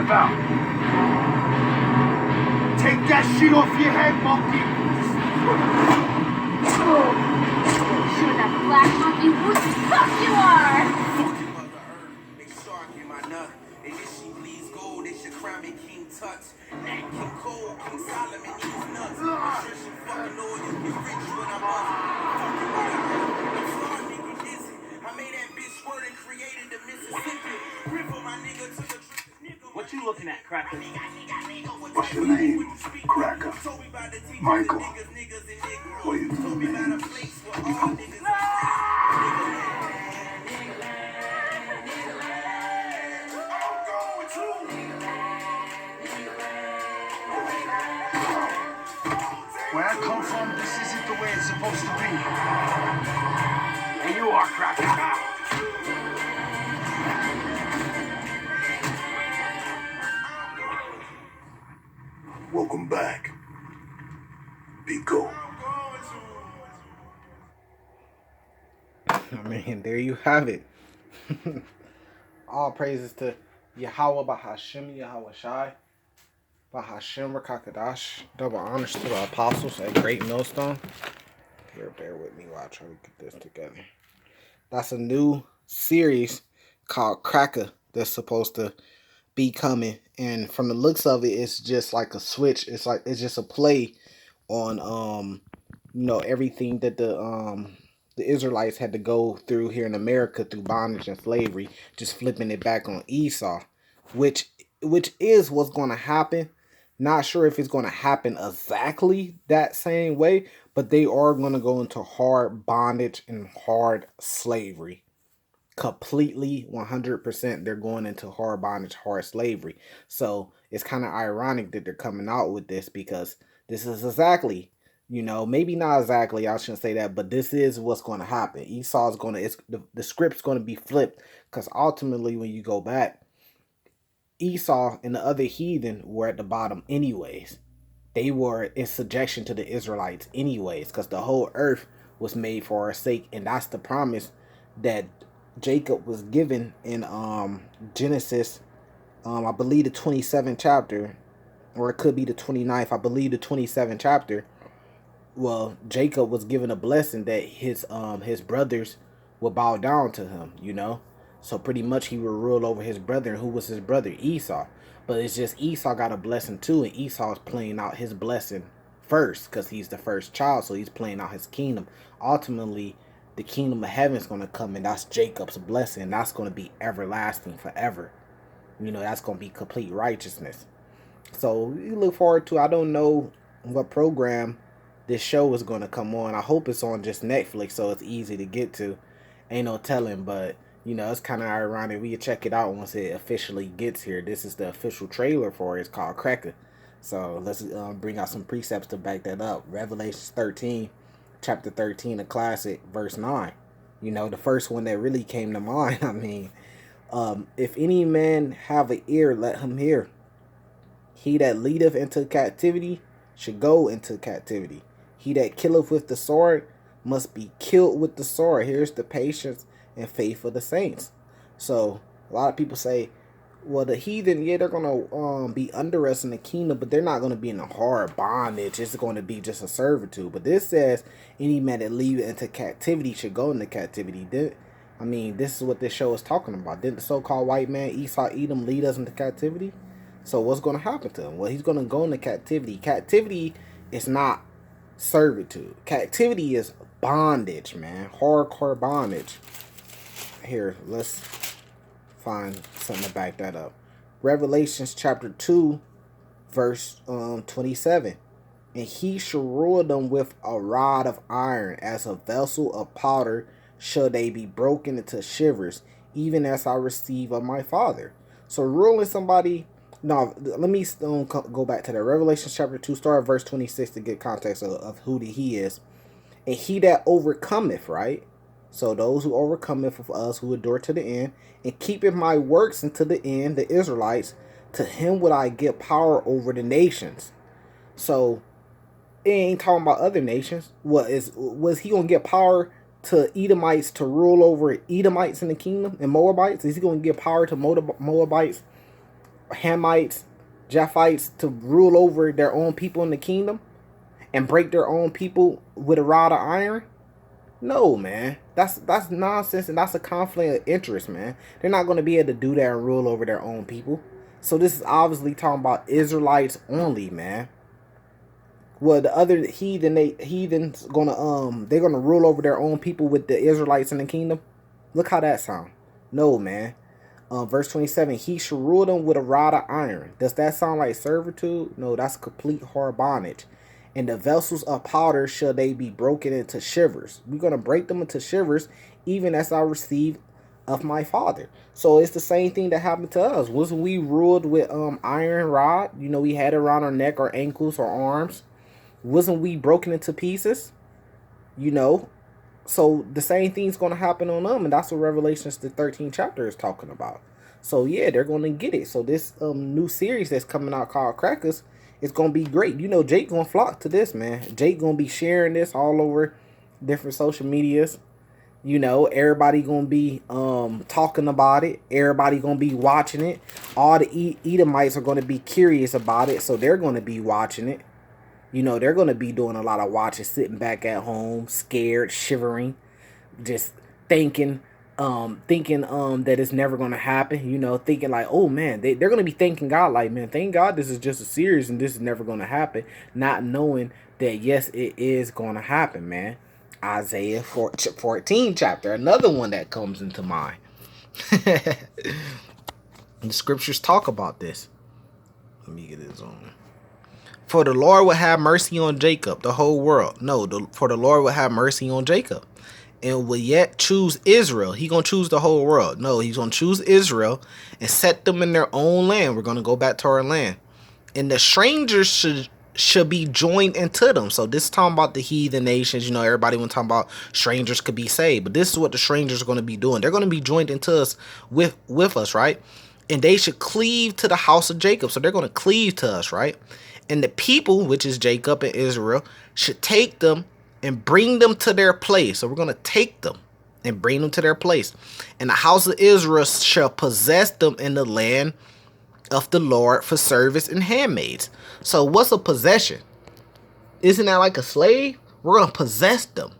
about? Take that shit off your head, monkey! Sure that black monkey who the fuck you are! Fucking Mother Earth, they shark in my nut. And if she bleeds gold, they should crown me King Tut. Nat King Cole, King Solomon, these nuts. I'm sure she fucking know you get rich when I'm up. Fucking Mother Earth, I'm flawed nigga dizzy. I made that bitch squirt and created the Mississippi. River my nigga to the What you looking at, Cracka? What's your name? Cracka. Michael. What are you doing, man? Where I come from, this isn't the way it's supposed to be. And you are, Cracka. Welcome back. Pico. I mean, there you have it. All praises to Yahweh Bahashem, Yahweh Shai, Bahashem Rakakadash. Double honors to the apostles at Great Millstone. Here, bear with me while I try to get this together. That's a new series called Cracka that's supposed to be coming. And from the looks of it, it's just like a switch. It's just a play on everything that the Israelites had to go through here in America through bondage and slavery, just flipping it back on Esau, which is what's going to happen. Not sure if it's going to happen exactly that same way, but they are going to go into hard bondage and hard slavery. Completely 100% they're going into hard bondage, hard slavery. So it's kind of ironic that they're coming out with this, because this is exactly, maybe not exactly, I shouldn't say that, but this is what's going to happen. Esau's going to, the script's going to be flipped, because ultimately when you go back, Esau and the other heathen were at the bottom anyways. They were in subjection to the Israelites anyways, because the whole earth was made for our sake, and that's the promise that Jacob was given in Genesis, I believe the 27th chapter, or it could be the 29th, I believe the 27th chapter. Well, Jacob was given a blessing that his brothers would bow down to him, So pretty much he would rule over his brother. And who was his brother? Esau. But it's just Esau got a blessing too, and Esau's playing out his blessing first because he's the first child, so he's playing out his kingdom. Ultimately, the kingdom of heaven is going to come, and that's Jacob's blessing. That's going to be everlasting forever. That's going to be complete righteousness. So you look forward to, I don't know what program this show is going to come on. I hope it's on just Netflix so it's easy to get to. Ain't no telling, but it's kind of ironic. We can check it out once it officially gets here. This is the official trailer for it. It's called Cracka. So let's bring out some precepts to back that up. Revelation 13, chapter 13, a classic, verse 9. The first one that really came to mind. I mean, if any man have an ear, let him hear. He that leadeth into captivity should go into captivity. He that killeth with the sword must be killed with the sword. Here's the patience and faith of the saints. So a lot of people say, well, the heathen, yeah, they're going to be under us in the kingdom, but they're not going to be in a hard bondage. It's going to be just a servitude. But this says any man that leave into captivity should go into captivity. This is what this show is talking about. Didn't the so-called white man Esau Edom lead us into captivity? So what's going to happen to him? Well, he's going to go into captivity. Captivity is not servitude. Captivity is bondage, man. Hardcore bondage. Here, let's find something to back that up. Revelations chapter 2, verse 27. And he shall rule them with a rod of iron, as a vessel of powder shall they be broken into shivers, even as I receive of my Father. So ruling somebody. No, let me go back to that. Revelation chapter 2, start at verse 26 to get context of who he is. And he that overcometh, right? So those who overcometh of us who endure to the end, and keepeth my works unto the end, the Israelites, to him would I give power over the nations. So it ain't talking about other nations. Was he gonna get power to Edomites to rule over Edomites in the kingdom and Moabites? Is he gonna give power to Moabites Hamites, Japhites to rule over their own people in the kingdom and break their own people with a rod of iron? No, man. That's nonsense, and that's a conflict of interest, man. They're not going to be able to do that and rule over their own people. So this is obviously talking about Israelites only, man. Well, the other heathens they're gonna rule over their own people with the Israelites in the kingdom. Look how that sound. No, man. Verse 27, he shall rule them with a rod of iron. Does that sound like servitude? No, that's complete hard bondage. And the vessels of powder shall they be broken into shivers. We're gonna break them into shivers, even as I received of my father. So it's the same thing that happened to us. Wasn't we ruled with iron rod? You know, we had it around our neck, our ankles, our arms. Wasn't we broken into pieces? You know, so the same thing's going to happen on them, and that's what Revelations the 13th chapter is talking about. So yeah, they're going to get it. So this new series that's coming out called Crackers, it's going to be great. You know, Jake going to flock to this, man. Jake going to be sharing this all over different social medias. You know, everybody going to be talking about it. Everybody going to be watching it. All the Edomites are going to be curious about it, so they're going to be watching it. You know, they're going to be doing a lot of watching, sitting back at home, scared, shivering, just thinking that it's never going to happen. You know, thinking like, oh, man, they're going to be thanking God like, man, thank God this is just a series and this is never going to happen. Not knowing that, yes, it is going to happen, man. Isaiah 14 chapter, another one that comes into mind. The scriptures talk about this. Let me get this on. For the Lord will have mercy on Jacob, the whole world. No, for the Lord will have mercy on Jacob and will yet choose Israel. He going to choose the whole world. No, he's going to choose Israel and set them in their own land. We're going to go back to our land. And the strangers should be joined into them. So this is talking about the heathen nations. You know, everybody when talking about strangers could be saved. But this is what the strangers are going to be doing. They're going to be joined into us with us, right? And they should cleave to the house of Jacob. So they're going to cleave to us, right? And the people, which is Jacob and Israel, should take them and bring them to their place. So we're going to take them and bring them to their place. And the house of Israel shall possess them in the land of the Lord for service and handmaids. So what's a possession? Isn't that like a slave? We're going to possess them.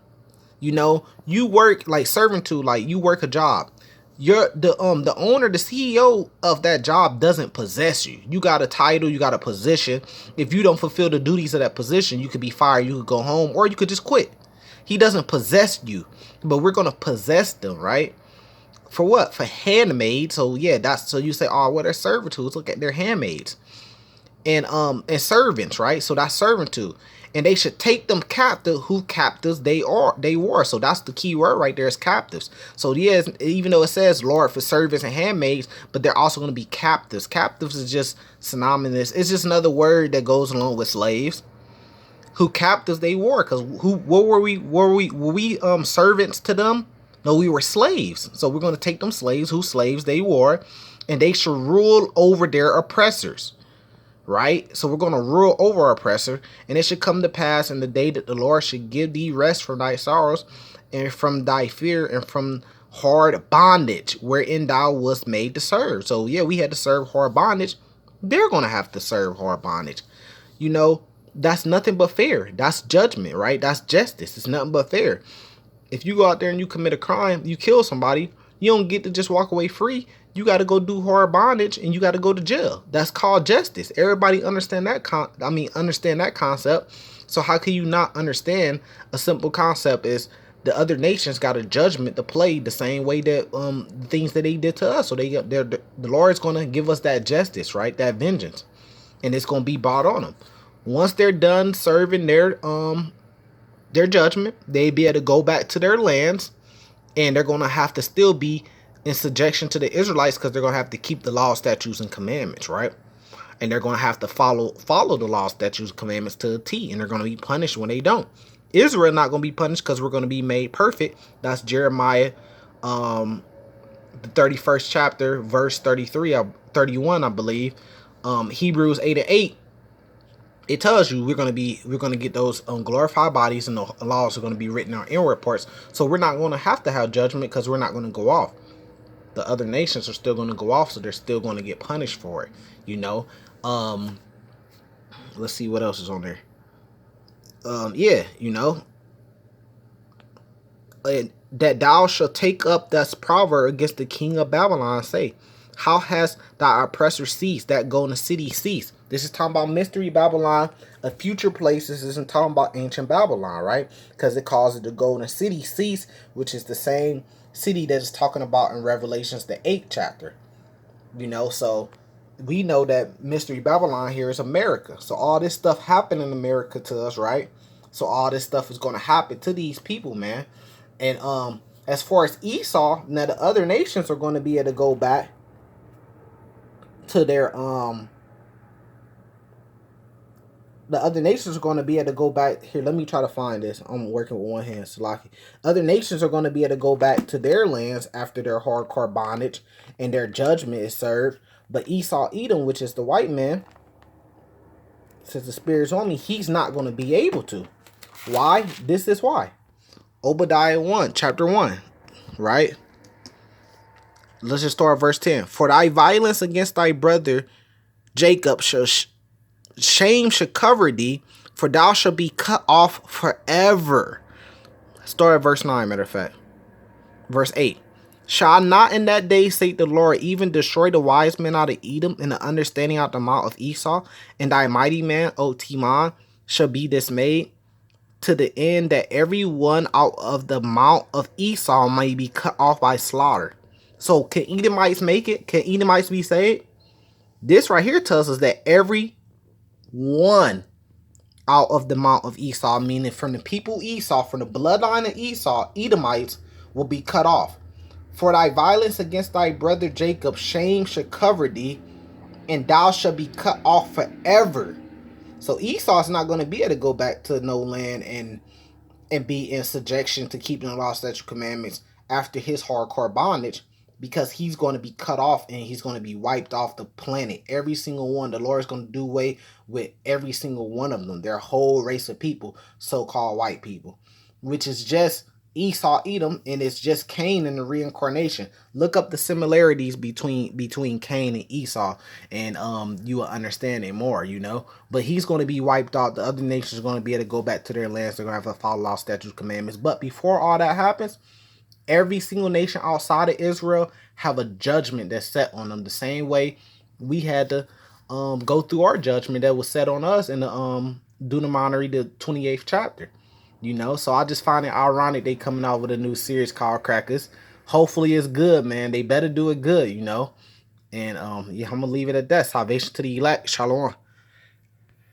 You know, you work like servitude, like you work a job. You're the owner, the CEO of that job doesn't possess you. You got a title, you got a position. If you don't fulfill the duties of that position, you could be fired, you could go home, or you could just quit. He doesn't possess you, but we're going to possess them, right? For what? For handmaids. So yeah, that's so you say, oh, well, they're servitudes. Look at their handmaids and servants, right? So that's servitude. And they should take them captive, who captives they were. So that's the key word right there, is captives. So yes, even though it says Lord for servants and handmaids, but they're also going to be captives. Captives is just synonymous. It's just another word that goes along with slaves. Who captives they were. Because what were we? Were we servants to them? No, we were slaves. So we're going to take them slaves, whose slaves they were, and they should rule over their oppressors. Right? So we're going to rule over our oppressor, and it should come to pass in the day that the Lord should give thee rest from thy sorrows and from thy fear and from hard bondage wherein thou wast made to serve. So yeah, we had to serve hard bondage. They're going to have to serve hard bondage. You know, that's nothing but fair. That's judgment, right? That's justice. It's nothing but fair. If you go out there and you commit a crime, you kill somebody, you don't get to just walk away free. You got to go do hard bondage and you got to go to jail. That's called justice. Everybody understand that understand that concept. So how can you not understand a simple concept is the other nations got a judgment to play the same way that the things that they did to us. So the Lord's going to give us that justice, right? That vengeance. And it's going to be brought on them. Once they're done serving their judgment, they be able to go back to their lands, and they're going to have to still be in subjection to the Israelites because they're going to have to keep the law, statutes, and commandments, right? And they're going to have to follow the law, statutes, and commandments to a T, and they're going to be punished when they don't. Israel not going to be punished because we're going to be made perfect. That's Jeremiah, the 31st chapter, verse 31, I believe. Hebrews 8:8. It tells you we're going to get those glorified bodies, and the laws are going to be written in our inward parts. So we're not going to have judgment because we're not going to go off. the other nations are still going to go off, so they're still going to get punished for it, you know. Let's see what else is on there. Yeah, you know, and that thou shalt take up this proverb against the king of Babylon, say, how has thy oppressor ceased, that golden city ceased? This is talking about mystery Babylon, a future place. This isn't talking about ancient Babylon, right? Because it calls it the golden city cease, which is the same city that is talking about in Revelations, the 8th chapter. You know, so we know that mystery Babylon here is America. So all this stuff happened in America to us, right? So all this stuff is going to happen to these people, man. And as far as Esau, now the other nations are going to be able to go back to their the other nations are going to be able to go back here. Let me try to find this. I'm working with one hand, Salaki. Other nations are going to be able to go back to their lands after their hardcore bondage and their judgment is served. But Esau, Edom, which is the white man, since the spirit's on me, he's not going to be able to. Why? This is why. Obadiah 1, chapter 1, right? Let's just start at verse 10. For thy violence against thy brother Jacob shame shall cover thee, for thou shalt be cut off forever. Start at verse 9, matter of fact. Verse 8. Shall I not in that day, say the Lord, even destroy the wise men out of Edom, and the understanding out the mouth of Esau, and thy mighty man, O Teman, shall be dismayed, to the end that every one out of the mount of Esau may be cut off by slaughter. So can Edomites make it? Can Edomites be saved? This right here tells us that every one out of the mount of Esau, meaning from the people Esau, from the bloodline of Esau, Edomites will be cut off. For thy violence against thy brother Jacob, shame shall cover thee, and thou shalt be cut off forever. So Esau's not going to be able to go back to no land and be in subjection to keeping the law, statute, commandments after his hardcore bondage, because he's going to be cut off and he's going to be wiped off the planet. Every single one. The Lord is going to do away with every single one of them. Their whole race of people, so-called white people, which is just Esau, Edom, and it's just Cain in the reincarnation. Look up the similarities between Cain and Esau, and you will understand it more, you know. But he's going to be wiped out. The other nations are going to be able to go back to their lands. They're going to have to follow law, statutes, commandments. But before all that happens, every single nation outside of Israel have a judgment that's set on them, the same way we had to go through our judgment that was set on us in the Deuteronomy, the 28th chapter. You know, so I just find it ironic they coming out with a new series called Crackers. Hopefully it's good, man. They better do it good, you know. And yeah, I'm gonna leave it at that. Salvation to the elect. Shalom.